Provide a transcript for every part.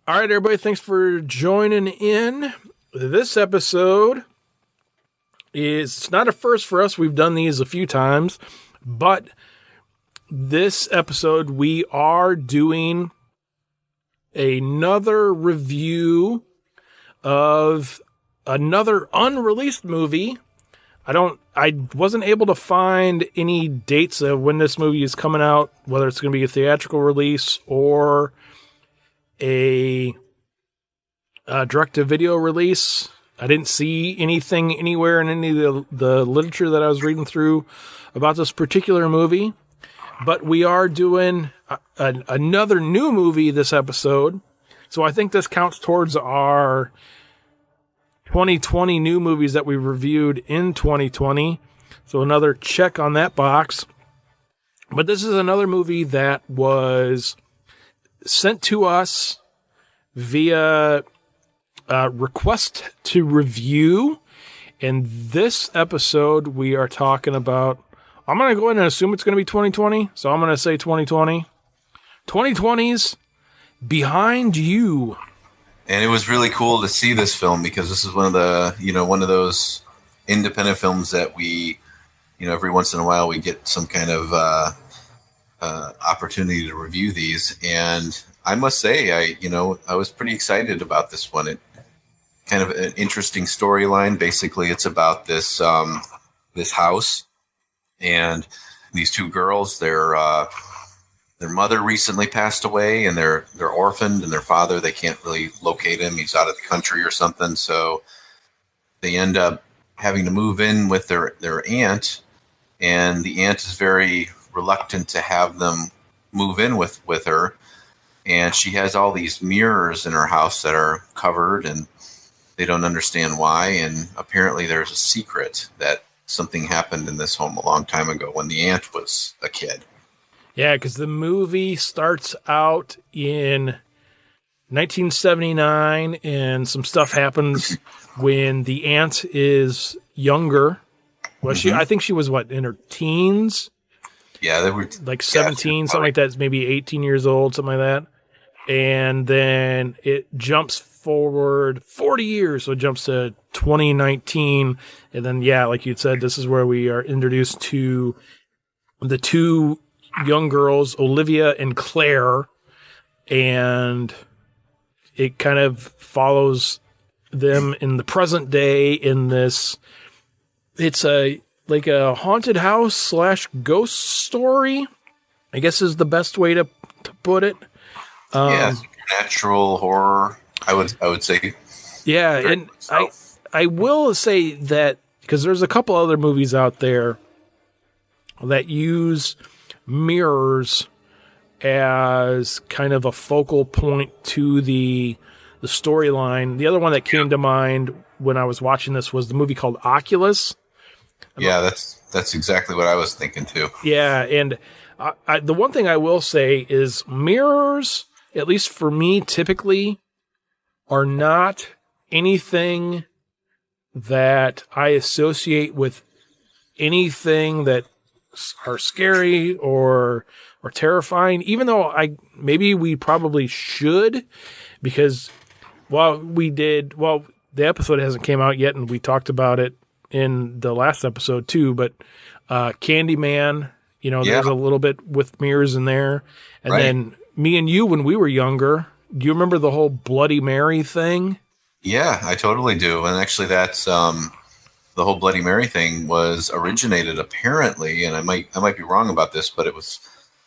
All right, everybody, thanks for joining in. This episode is it's not a first for us. We've done these a few times, but this episode we are doing another review of another unreleased movie. I wasn't able to find any dates of when this movie is coming out, whether it's going to be a theatrical release or a direct-to-video release. I didn't see anything anywhere in any of the literature that I was reading through about this particular movie. But we are doing another new movie this episode. So I think this counts towards our 2020 new movies that we reviewed in 2020. So another check on that box. But this is another movie that was sent to us via request to review. In this episode, we are talking about, I'm going to go ahead and assume it's going to be 2020. So I'm going to say 2020. 2020's Behind You. And it was really cool to see this film because this is one of the, one of those independent films that we, every once in a while we get some kind of opportunity to review these. And I must say, I was pretty excited about this one. It kind of an interesting storyline. Basically, it's about this this house and these two girls. Their mother recently passed away, and they're orphaned, and their father, they can't really locate him. He's out of the country or something. So they end up having to move in with their aunt, and the aunt is very reluctant to have them move in with her. And she has all these mirrors in her house that are covered, and they don't understand why. And apparently there's a secret that something happened in this home a long time ago when the aunt was a kid. Yeah, because the movie starts out in 1979, and some stuff happens when the aunt is younger. Well, I think she was, in her teens? Yeah, they were like 17, something like that. It's maybe 18 years old, something like that. And then it jumps forward 40 years, so it jumps to 2019. And then, yeah, like you said, this is where we are introduced to the two young girls, Olivia and Claire, and it kind of follows them in the present day in this. It's a haunted house / ghost story, I guess is the best way to put it. Supernatural horror, I would say. Yeah, and I will say that because there's a couple other movies out there that use mirrors as kind of a focal point to the storyline. The other one that came to mind when I was watching this was the movie called Oculus. Yeah, that's exactly what I was thinking too. Yeah, and the one thing I will say is mirrors, at least for me, typically are not anything that I associate with anything that are scary or terrifying, even though maybe we probably should, because the episode hasn't came out yet and we talked about it in the last episode too, but Candyman, there's a little bit with mirrors in there. And then me and you, when we were younger, do you remember the whole Bloody Mary thing? Yeah, I totally do. And actually that's the whole Bloody Mary thing was originated apparently, and I might be wrong about this, but it was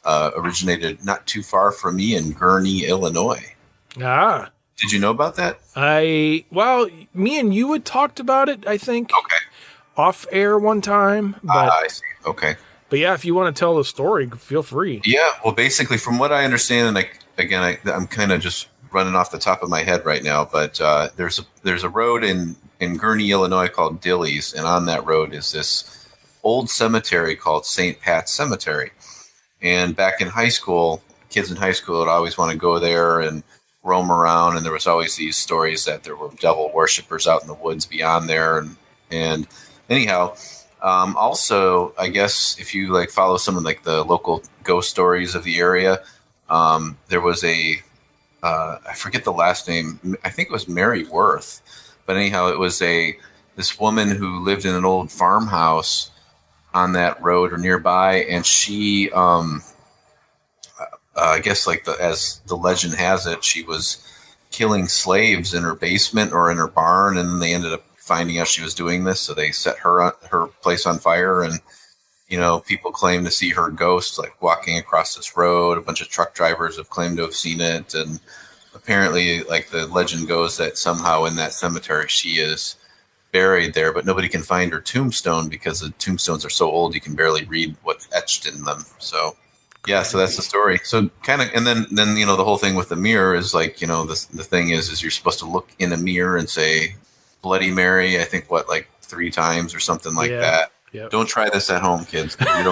originated not too far from me in Gurnee, Illinois. Ah. Did you know about that? Me and you had talked about it, I think. Okay. Off air one time. But, I see. Okay. But yeah, if you want to tell the story, feel free. Yeah. Well, basically, from what I understand, and I'm kind of just running off the top of my head right now, but there's a road in Gurnee, Illinois called Dilly's, and on that road is this old cemetery called St. Pat's Cemetery. And back in high school, kids in high school would always want to go there and roam around, and there was always these stories that there were devil worshippers out in the woods beyond there. And anyhow, also, I guess if you follow some of the local ghost stories of the area, there was a I forget the last name. I think it was Mary Worth, but anyhow, it was this woman who lived in an old farmhouse on that road or nearby, and she, I guess, like as the legend has it, she was killing slaves in her basement or in her barn, and then they ended up finding out she was doing this, so they set her place on fire. And people claim to see her ghost like walking across this road. A bunch of truck drivers have claimed to have seen it, and apparently, like the legend goes, that somehow in that cemetery she is buried there, but nobody can find her tombstone because the tombstones are so old you can barely read what's etched in them. So yeah, so that's the story. So kind of, and then the whole thing with the mirror is like, the thing is you're supposed to look in a mirror and say Bloody Mary, I think like 3 times or something like that. Yep. Don't try this at home, kids, because we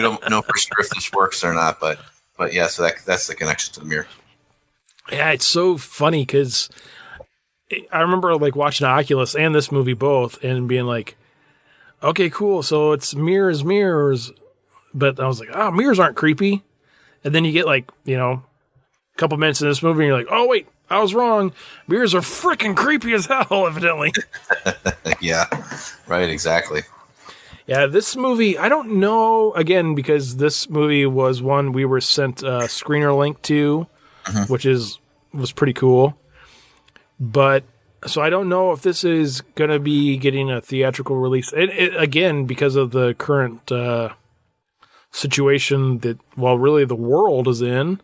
don't know for sure if this works or not, but yeah, so that's the connection to the mirror. Yeah, it's so funny because I remember like watching Oculus and this movie both and being like, okay, cool. So it's mirrors. But I was like, mirrors aren't creepy. And then you get like, a couple minutes in this movie and you're like, oh, wait, I was wrong. Mirrors are freaking creepy as hell, evidently. Yeah, right, exactly. Yeah, this movie, I don't know, again, because this movie was one we were sent a screener link to, which was pretty cool. But, so I don't know if this is going to be getting a theatrical release. Again, because of the current situation that, really the world is in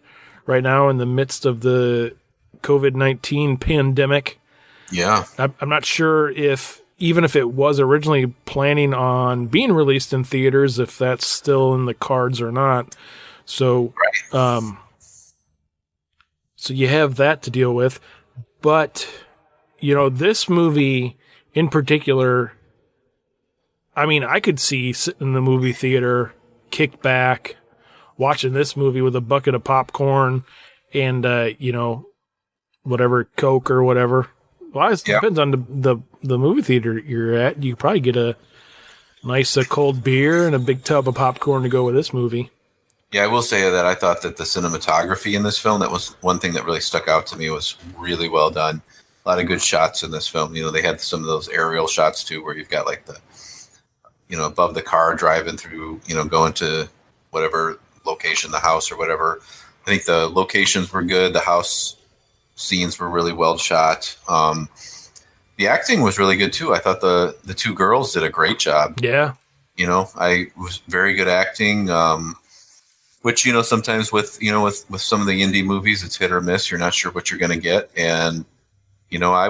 right now in the midst of the COVID-19 pandemic. Yeah. I'm not sure even if it was originally planning on being released in theaters, if that's still in the cards or not. So, so you have that to deal with. But, this movie in particular, I mean, I could see sitting in the movie theater, kicked back, watching this movie with a bucket of popcorn and, whatever, Coke or whatever. Well, it depends on the movie theater you're at. You probably get a nice cold beer and a big tub of popcorn to go with this movie. Yeah, I will say that I thought that the cinematography in this film, that was one thing that really stuck out to me, was really well done. A lot of good shots in this film. They had some of those aerial shots too, where you've got like the, above the car driving through, going to whatever location, the house or whatever. I think the locations were good. The house scenes were really well shot. The acting was really good too. I thought the 2 girls did a great job. Yeah. I was very good acting. Which, sometimes with some of the indie movies, it's hit or miss. You're not sure what you're going to get. And, I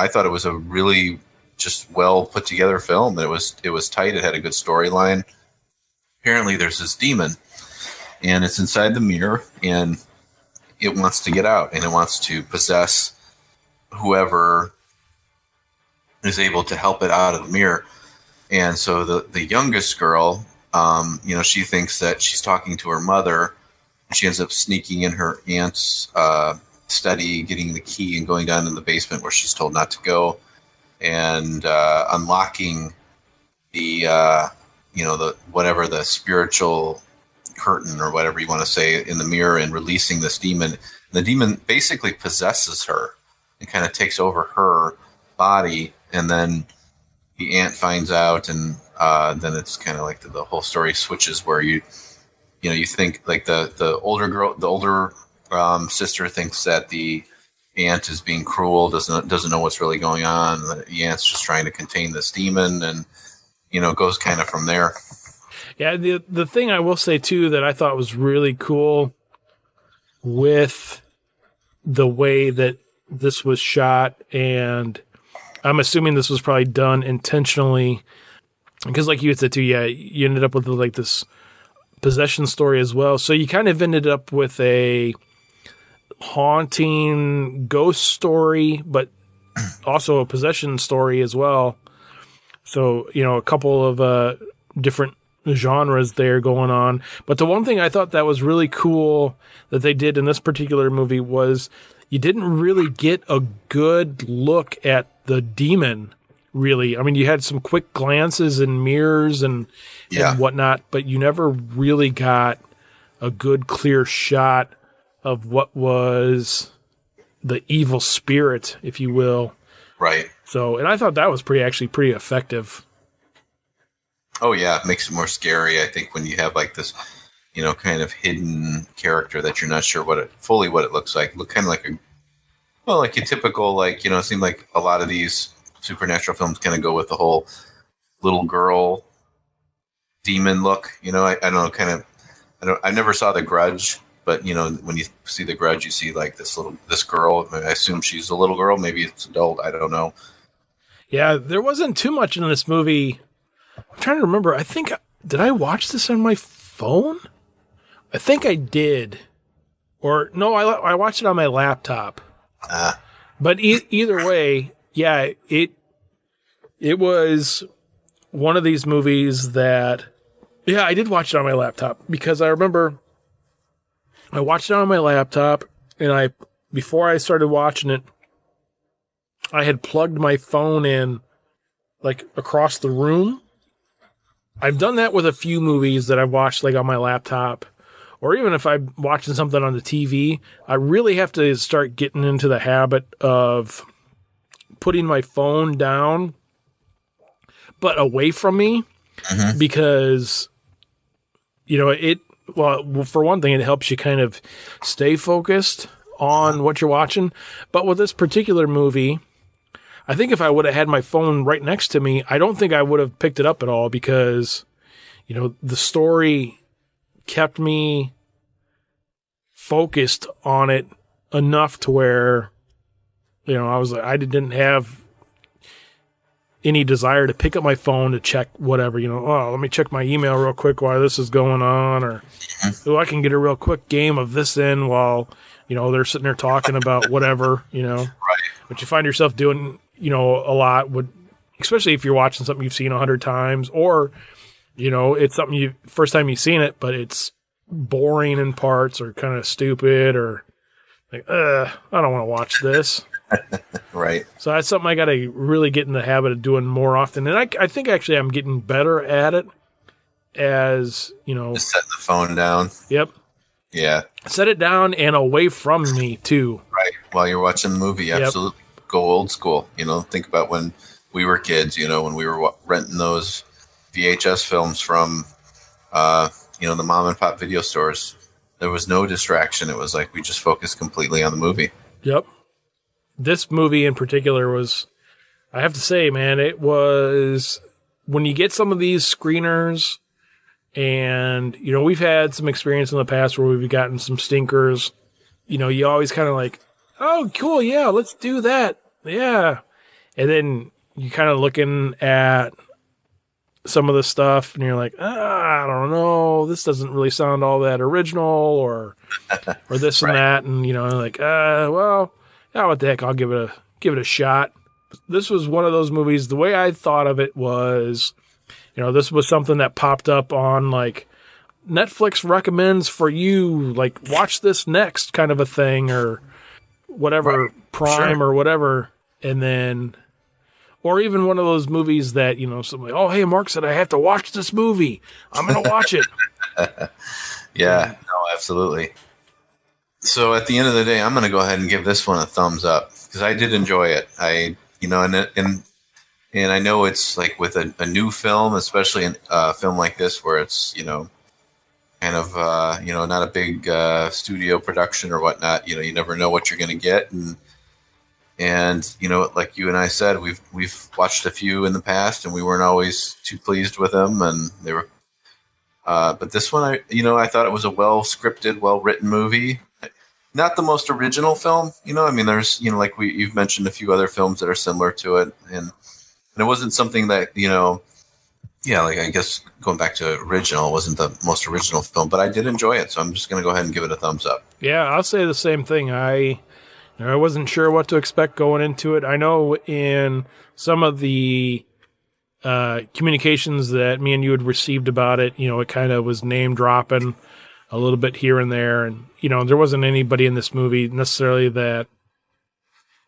thought it was a really just well put together film. It was tight. It had a good storyline. Apparently there's this demon and it's inside the mirror and it wants to get out and it wants to possess whoever is able to help it out of the mirror. And so the youngest girl, she thinks that she's talking to her mother. She ends up sneaking in her aunt's study, getting the key and going down in the basement where she's told not to go, and unlocking the the spiritual curtain or whatever you want to say in the mirror and releasing this demon. The demon basically possesses her and kind of takes over her body, and then the aunt finds out, and then it's kind of like the whole story switches where you think like the older sister thinks that the aunt is being cruel, doesn't know what's really going on. The aunt's just trying to contain this demon, and goes kind of from there. Yeah, the thing I will say too that I thought was really cool with the way that this was shot, and I'm assuming this was probably done intentionally, because like you had said too, you ended up with like this possession story as well. So you kind of ended up with a haunting ghost story, but also a possession story as well. So, a couple of different genres there going on. But the one thing I thought that was really cool that they did in this particular movie was you didn't really get a good look at the demon, really. I mean, you had some quick glances in mirrors and whatnot, but you never really got a good, clear shot of what was the evil spirit, if you will. Right. So, and I thought that was pretty effective. Oh yeah, it makes it more scary. I think when you have like this, kind of hidden character that you're not sure what it looks like. Look kind of like like a typical, like, it seemed like a lot of these supernatural films kind of go with the whole little girl demon look. I don't know, I never saw The Grudge, but when you see The Grudge, you see like this girl. I assume she's a little girl. Maybe it's adult. I don't know. Yeah, there wasn't too much in this movie. I'm trying to remember. Did I watch this on my phone? I think I did. Or no, I watched it on my laptop. But either way, yeah, it was one of these movies that, yeah, I did watch it on my laptop because I remember I watched it on my laptop, and before I started watching it, I had plugged my phone in like across the room. I've done that with a few movies that I've watched like on my laptop, or even if I'm watching something on the TV. I really have to start getting into the habit of putting my phone down, but away from me, because, well, for one thing, it helps you kind of stay focused on what you're watching. But with this particular movie, I think if I would have had my phone right next to me, I don't think I would have picked it up at all because, the story kept me focused on it enough to where, I didn't have any desire to pick up my phone to check whatever, let me check my email real quick while this is going on, or I can get a real quick game of this in while, they're sitting there talking about whatever, Right. But you find yourself doing, a lot, especially if you're watching something you've seen 100 times, or, it's something first time you've seen it, but it's boring in parts or kind of stupid, or like, I don't want to watch this. Right. So that's something I got to really get in the habit of doing more often. And I think actually I'm getting better at it as, Just setting the phone down. Yep. Yeah. Set it down and away from me too. Right. While you're watching the movie. Absolutely. Yep. Go old school. Think about when we were kids, when we were renting those VHS films from, the mom and pop video stores. There was no distraction. It was like we just focused completely on the movie. Yep. This movie in particular was, I have to say, man, it was, when you get some of these screeners, and, we've had some experience in the past where we've gotten some stinkers, you always kind of like, oh, cool, yeah, let's do that. Yeah. And then you kind of looking at some of the stuff and you're like, I don't know, this doesn't really sound all that original, or this and that. And, like, well, yeah, what the heck, I'll give it a shot. This was one of those movies, the way I thought of it was, this was something that popped up on like Netflix recommends for you, like watch this next kind of a thing, or whatever, right. Prime, sure. Or whatever. And then, or even one of those movies that, somebody, oh, hey, Mark said I have to watch this movie. I'm going to watch it. Yeah, no, absolutely. So at the end of the day, I'm going to go ahead and give this one a thumbs up because I did enjoy it. And I know it's like with a new film, especially a film like this where it's, kind of, not a big studio production or whatnot. You never know what you're going to get. And like you and I said, we've watched a few in the past and we weren't always too pleased with them. And they were, but this one, I thought it was a well scripted, well written movie. Not the most original film, there's, like you've mentioned a few other films that are similar to it. And it wasn't something that, like I guess going back to original, it wasn't the most original film, but I did enjoy it. So I'm just going to go ahead and give it a thumbs up. Yeah, I'll say the same thing. I wasn't sure what to expect going into it. I know in some of the communications that me and you had received about it, it kind of was name dropping a little bit here and there. And, there wasn't anybody in this movie necessarily that,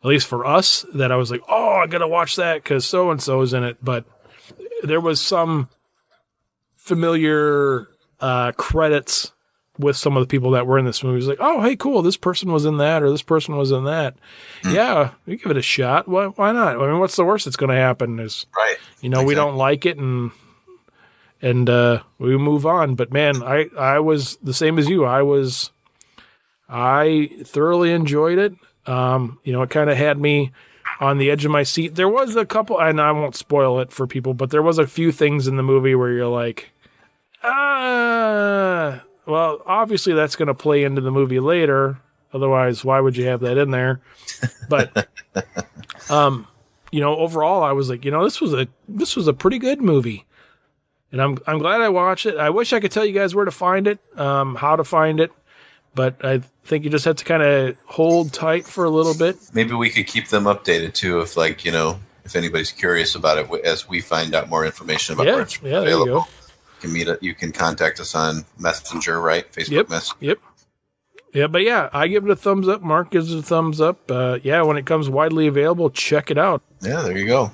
at least for us, that I was like, oh, I got to watch that because so-and-so is in it. But there was some familiar credits with some of the people that were in this movie. It's like, oh, hey, cool, this person was in that, or this person was in that. Yeah, we give it a shot. Why not? I mean, what's the worst that's going to happen is, Right. you know, we don't like it and we move on. But man, I was the same as you. I thoroughly enjoyed it. You know, it kind of had me on the edge of my seat. There was a couple, and I won't spoil it for people, but there was a few things in the movie where you're like, well, obviously that's going to play into the movie later. Otherwise, why would you have that in there? But, you know, overall, I was like, you know, this was a pretty good movie, and I'm glad I watched it. I wish I could tell you guys where to find it, how to find it, but I think you just have to kind of hold tight for a little bit. Maybe we could keep them updated too, if like, you know, if anybody's curious about it as we find out more information about where it's there available. you go. You can contact us on Messenger, right? Facebook Messenger. Yep. Yeah, but yeah, I give it a thumbs up. Mark gives it a thumbs up. Yeah, when it comes widely available, check it out. Yeah, there you go.